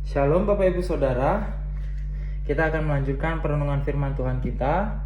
Shalom Bapak Ibu Saudara. Kita akan melanjutkan perenungan firman Tuhan kita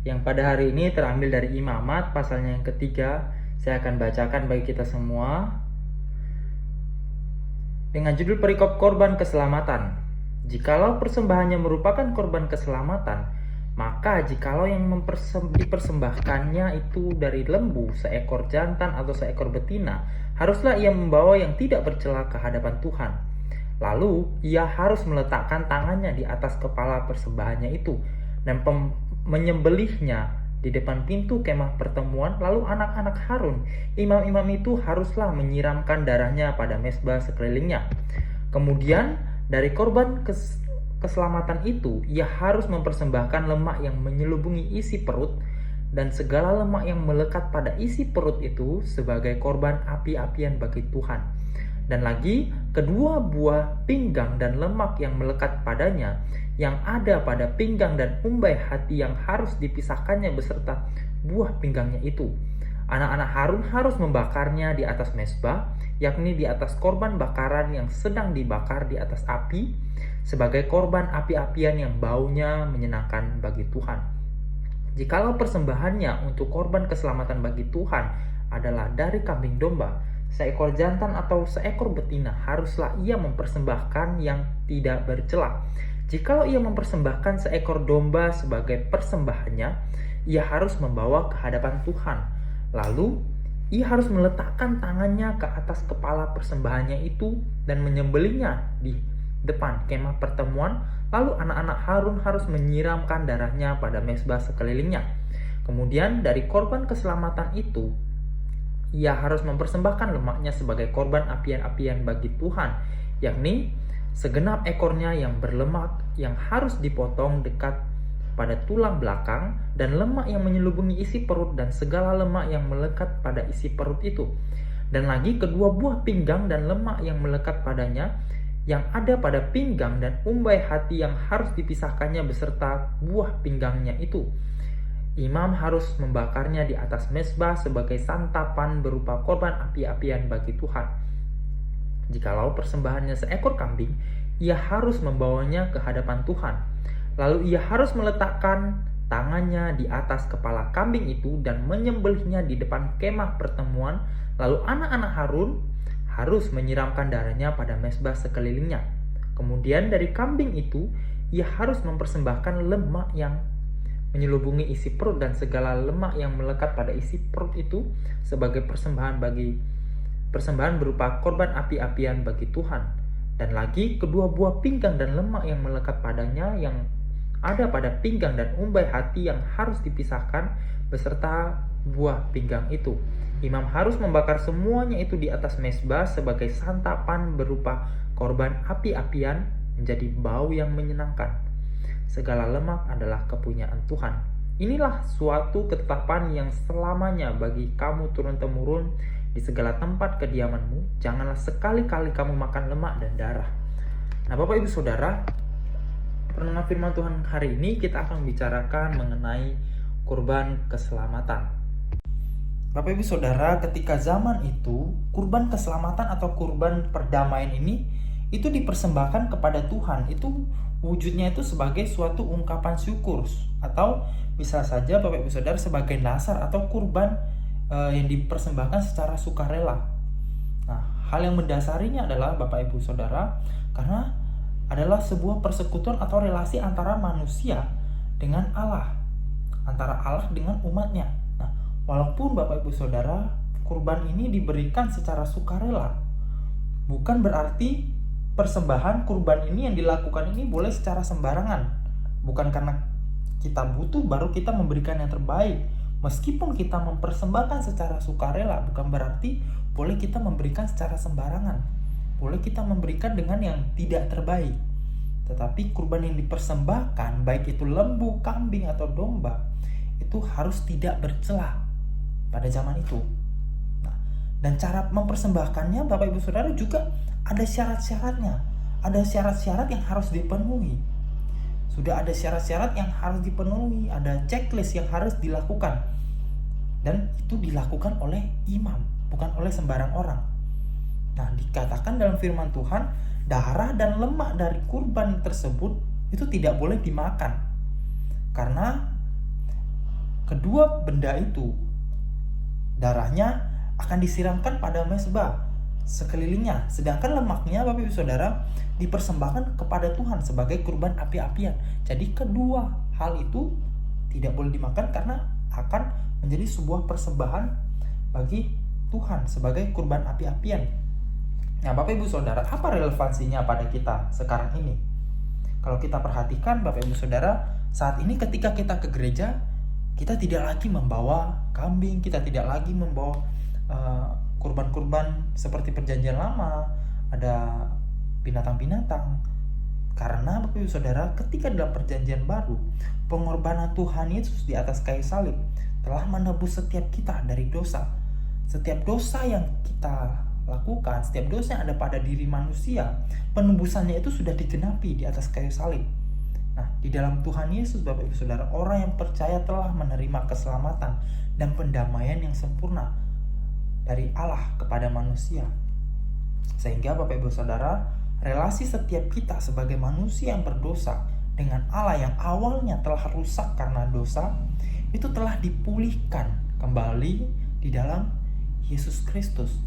yang pada hari ini terambil dari Imamat pasalnya yang ketiga. Saya akan bacakan bagi kita semua dengan judul perikop korban keselamatan. Jikalau persembahannya merupakan korban keselamatan, maka jikalau yang dipersembahkannya itu dari lembu, seekor jantan atau seekor betina, haruslah ia membawa yang tidak bercela ke hadapan Tuhan. Lalu ia harus meletakkan tangannya di atas kepala persembahannya itu dan menyembelihnya di depan pintu kemah pertemuan. Lalu anak-anak Harun, imam-imam itu haruslah menyiramkan darahnya pada mezbah sekelilingnya. Kemudian dari korban keselamatan itu ia harus mempersembahkan lemak yang menyelubungi isi perut dan segala lemak yang melekat pada isi perut itu sebagai korban api-apian bagi Tuhan. Dan lagi kedua buah pinggang dan lemak yang melekat padanya yang ada pada pinggang dan umbai hati yang harus dipisahkannya beserta buah pinggangnya itu. Anak-anak Harun harus membakarnya di atas mezbah, yakni di atas korban bakaran yang sedang dibakar di atas api, sebagai korban api-apian yang baunya menyenangkan bagi Tuhan. Jikalau persembahannya untuk korban keselamatan bagi Tuhan adalah dari kambing domba, seekor jantan atau seekor betina, haruslah ia mempersembahkan yang tidak bercela. Jikalau ia mempersembahkan seekor domba sebagai persembahannya, ia harus membawa ke hadapan Tuhan. Lalu ia harus meletakkan tangannya ke atas kepala persembahannya itu dan menyembelihnya di depan kemah pertemuan. Lalu anak-anak Harun harus menyiramkan darahnya pada mezbah sekelilingnya. Kemudian dari korban keselamatan itu ia harus mempersembahkan lemaknya sebagai korban apian-apian bagi Tuhan, yakni segenap ekornya yang berlemak yang harus dipotong dekat pada tulang belakang, dan lemak yang menyelubungi isi perut dan segala lemak yang melekat pada isi perut itu. Dan lagi kedua buah pinggang dan lemak yang melekat padanya yang ada pada pinggang dan umbai hati yang harus dipisahkannya beserta buah pinggangnya itu. Imam harus membakarnya di atas mezbah sebagai santapan berupa korban api-apian bagi Tuhan. Jikalau persembahannya seekor kambing, ia harus membawanya ke hadapan Tuhan. Lalu ia harus meletakkan tangannya di atas kepala kambing itu dan menyembelihnya di depan kemah pertemuan. Lalu anak-anak Harun harus menyiramkan darahnya pada mezbah sekelilingnya. Kemudian dari kambing itu ia harus mempersembahkan lemak yang menyelubungi isi perut dan segala lemak yang melekat pada isi perut itu sebagai persembahan berupa korban api-apian bagi Tuhan. Dan lagi kedua buah pinggang dan lemak yang melekat padanya yang ada pada pinggang dan umbai hati yang harus dipisahkan beserta buah pinggang itu. Imam harus membakar semuanya itu di atas mezbah sebagai santapan berupa korban api-apian menjadi bau yang menyenangkan. Segala lemak adalah kepunyaan Tuhan. Inilah suatu ketetapan yang selamanya bagi kamu turun-temurun di segala tempat kediamanmu. Janganlah sekali-kali kamu makan lemak dan darah. Nah, Bapak Ibu Saudara, perenungan firman Tuhan hari ini kita akan membicarakan mengenai kurban keselamatan. Bapak Ibu Saudara, ketika zaman itu, kurban keselamatan atau kurban perdamaian ini itu dipersembahkan kepada Tuhan. Itu wujudnya itu sebagai suatu ungkapan syukur, atau bisa saja Bapak Ibu Saudara sebagai nasar atau kurban yang dipersembahkan secara sukarela. Nah, hal yang mendasarinya adalah Bapak Ibu Saudara, karena adalah sebuah persekutuan atau relasi antara manusia dengan Allah, antara Allah dengan umatnya. Nah, walaupun Bapak Ibu Saudara kurban ini diberikan secara sukarela, bukan berarti persembahan kurban ini yang dilakukan ini boleh secara sembarangan. Bukan karena kita butuh baru kita memberikan yang terbaik. Meskipun kita mempersembahkan secara sukarela, bukan berarti boleh kita memberikan secara sembarangan. Boleh kita memberikan dengan yang tidak terbaik. Tetapi kurban yang dipersembahkan, baik itu lembu, kambing atau domba, itu harus tidak bercela pada zaman itu. Nah, dan cara mempersembahkannya Bapak Ibu Saudara juga ada syarat-syaratnya. Ada syarat-syarat yang harus dipenuhi. Sudah ada syarat-syarat yang harus dipenuhi, ada checklist yang harus dilakukan. Dan itu dilakukan oleh imam, bukan oleh sembarang orang. Nah, dikatakan dalam firman Tuhan, darah dan lemak dari kurban tersebut itu tidak boleh dimakan, karena kedua benda itu, darahnya akan disiramkan pada mezbah sekelilingnya, sedangkan lemaknya Bapak Ibu Saudara dipersembahkan kepada Tuhan sebagai kurban api-apian. Jadi kedua hal itu tidak boleh dimakan karena akan menjadi sebuah persembahan bagi Tuhan sebagai kurban api-apian. Nah, Bapak Ibu Saudara, apa relevansinya pada kita sekarang ini? Kalau kita perhatikan Bapak Ibu Saudara, saat ini ketika kita ke gereja, kita tidak lagi membawa kambing, kita tidak lagi membawa kurban-kurban seperti perjanjian lama, ada binatang-binatang. Karena Bapak Ibu Saudara, ketika dalam perjanjian baru, pengorbanan Tuhan Yesus di atas kayu salib telah menebus setiap kita dari dosa. Setiap dosa yang kita lakukan, setiap dosa yang ada pada diri manusia, penebusannya itu sudah digenapi di atas kayu salib. Nah, di dalam Tuhan Yesus Bapak Ibu Saudara, orang yang percaya telah menerima keselamatan dan pendamaian yang sempurna dari Allah kepada manusia. Sehingga Bapak Ibu Saudara, relasi setiap kita sebagai manusia yang berdosa dengan Allah yang awalnya telah rusak karena dosa, itu telah dipulihkan kembali di dalam Yesus Kristus.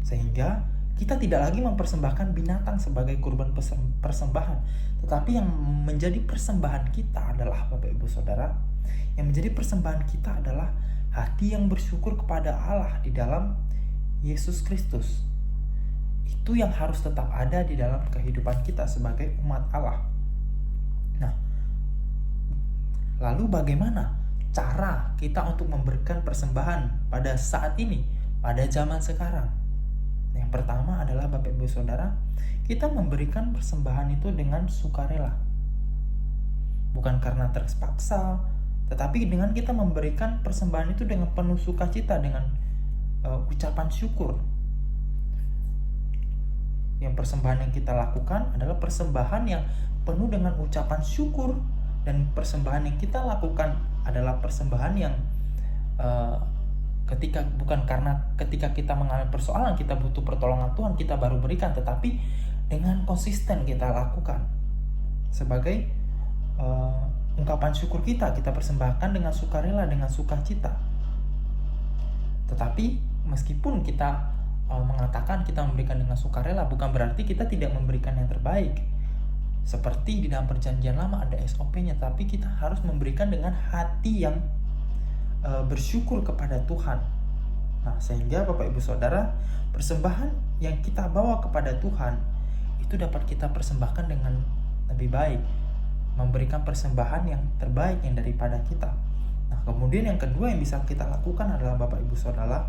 Sehingga kita tidak lagi mempersembahkan binatang sebagai kurban persembahan, tetapi yang menjadi persembahan kita adalah Bapak Ibu Saudara, yang menjadi persembahan kita adalah hati yang bersyukur kepada Allah di dalam Yesus Kristus. Itu yang harus tetap ada di dalam kehidupan kita sebagai umat Allah. Nah, lalu bagaimana cara kita untuk memberikan persembahan pada saat ini, pada zaman sekarang? Yang pertama adalah Bapak Ibu Saudara, kita memberikan persembahan itu dengan sukarela. Bukan karena terpaksa, tetapi dengan kita memberikan persembahan itu dengan penuh sukacita, dengan ucapan syukur. Yang persembahan yang kita lakukan adalah persembahan yang penuh dengan ucapan syukur, dan persembahan yang kita lakukan adalah persembahan yang bukan karena ketika kita mengalami persoalan kita butuh pertolongan Tuhan kita baru berikan, tetapi dengan konsisten kita lakukan sebagai ungkapan syukur kita persembahkan dengan sukarela, dengan sukacita. Tetapi meskipun kita mengatakan kita memberikan dengan sukarela, bukan berarti kita tidak memberikan yang terbaik. Seperti di dalam perjanjian lama ada SOP-nya, tapi kita harus memberikan dengan hati yang bersyukur kepada Tuhan. Nah, sehingga Bapak Ibu Saudara, persembahan yang kita bawa kepada Tuhan itu dapat kita persembahkan dengan lebih baik, memberikan persembahan yang terbaik yang daripada kita. Nah, kemudian yang kedua yang bisa kita lakukan adalah Bapak Ibu Saudara,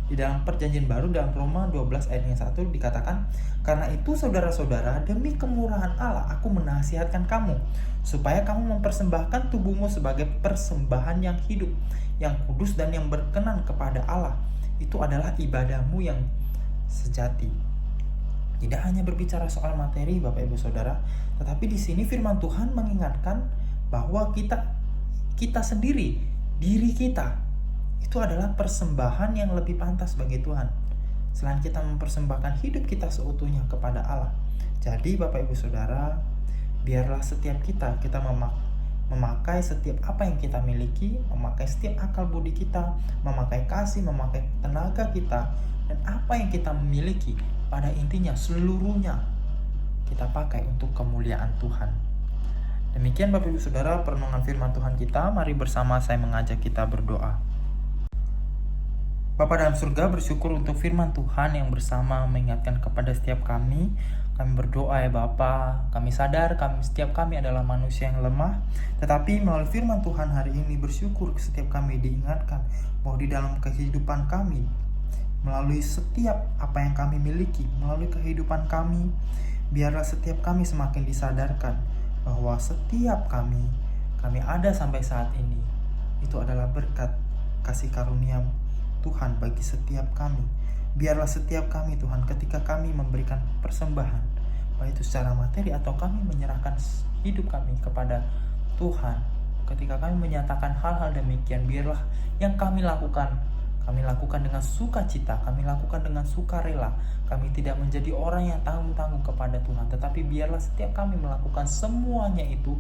di dalam perjanjian baru dalam Roma 12 ayat yang 1 dikatakan, "Karena itu saudara-saudara, demi kemurahan Allah aku menasihatkan kamu supaya kamu mempersembahkan tubuhmu sebagai persembahan yang hidup, yang kudus dan yang berkenan kepada Allah. Itu adalah ibadahmu yang sejati." Tidak hanya berbicara soal materi Bapak Ibu Saudara, tetapi di sini firman Tuhan mengingatkan bahwa kita sendiri, diri kita, itu adalah persembahan yang lebih pantas bagi Tuhan. Selain kita mempersembahkan hidup kita seutuhnya kepada Allah. Jadi Bapak Ibu Saudara, biarlah setiap kita memakai setiap apa yang kita miliki, memakai setiap akal budi kita, memakai kasih, memakai tenaga kita, dan apa yang kita miliki, pada intinya seluruhnya kita pakai untuk kemuliaan Tuhan. Demikian Bapak Ibu Saudara perenungan firman Tuhan kita. Mari bersama saya mengajak kita berdoa. Bapa dalam surga, bersyukur untuk firman Tuhan yang bersama mengingatkan kepada setiap kami. Kami berdoa ya Bapa, kami sadar setiap kami adalah manusia yang lemah, tetapi melalui firman Tuhan hari ini bersyukur setiap kami diingatkan bahwa di dalam kehidupan kami, melalui setiap apa yang kami miliki, melalui kehidupan kami, biarlah setiap kami semakin disadarkan bahwa setiap kami ada sampai saat ini, itu adalah berkat kasih karunia Tuhan bagi setiap kami. Biarlah setiap kami Tuhan, ketika kami memberikan persembahan, baik itu secara materi atau kami menyerahkan hidup kami kepada Tuhan, ketika kami menyatakan hal-hal demikian, biarlah yang kami lakukan Kami lakukan dengan sukacita, kami lakukan dengan sukarela. Kami tidak menjadi orang yang tanggung-tanggung kepada Tuhan, tetapi biarlah setiap kami melakukan semuanya itu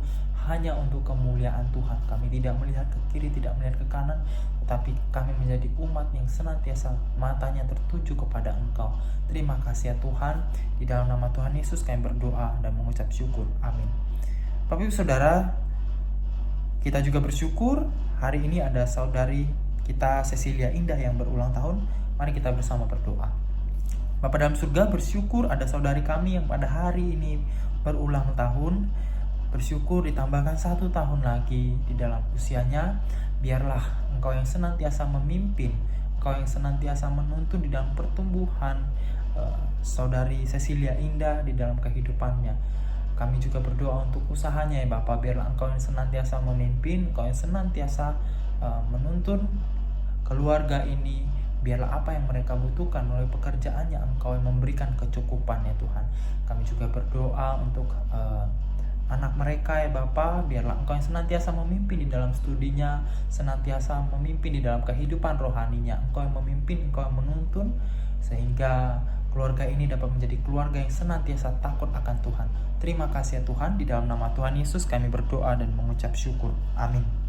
hanya untuk kemuliaan Tuhan. Kami tidak melihat ke kiri, tidak melihat ke kanan, tetapi kami menjadi umat yang senantiasa matanya tertuju kepada Engkau. Terima kasih ya Tuhan. Di dalam nama Tuhan Yesus kami berdoa dan mengucap syukur. Amin. Bapak Ibu Saudara, kita juga bersyukur hari ini ada saudari kita Cecilia Indah yang berulang tahun. Mari kita bersama berdoa. Bapa dalam surga, bersyukur ada saudari kami yang pada hari ini berulang tahun. Bersyukur ditambahkan 1 tahun lagi di dalam usianya. Biarlah Engkau yang senantiasa memimpin, Engkau yang senantiasa menuntun di dalam pertumbuhan saudari Cecilia Indah di dalam kehidupannya. Kami juga berdoa untuk usahanya ya Bapak. Biarlah Engkau yang senantiasa memimpin, Engkau yang senantiasa menuntun keluarga ini. Biarlah apa yang mereka butuhkan melalui pekerjaannya Engkau yang memberikan kecukupan ya Tuhan. Kami juga berdoa untuk anak mereka ya Bapa. Biarlah Engkau yang senantiasa memimpin di dalam studinya, senantiasa memimpin di dalam kehidupan rohaninya. Engkau yang memimpin, Engkau yang menuntun, sehingga keluarga ini dapat menjadi keluarga yang senantiasa takut akan Tuhan. Terima kasih ya Tuhan. Di dalam nama Tuhan Yesus kami berdoa dan mengucap syukur. Amin.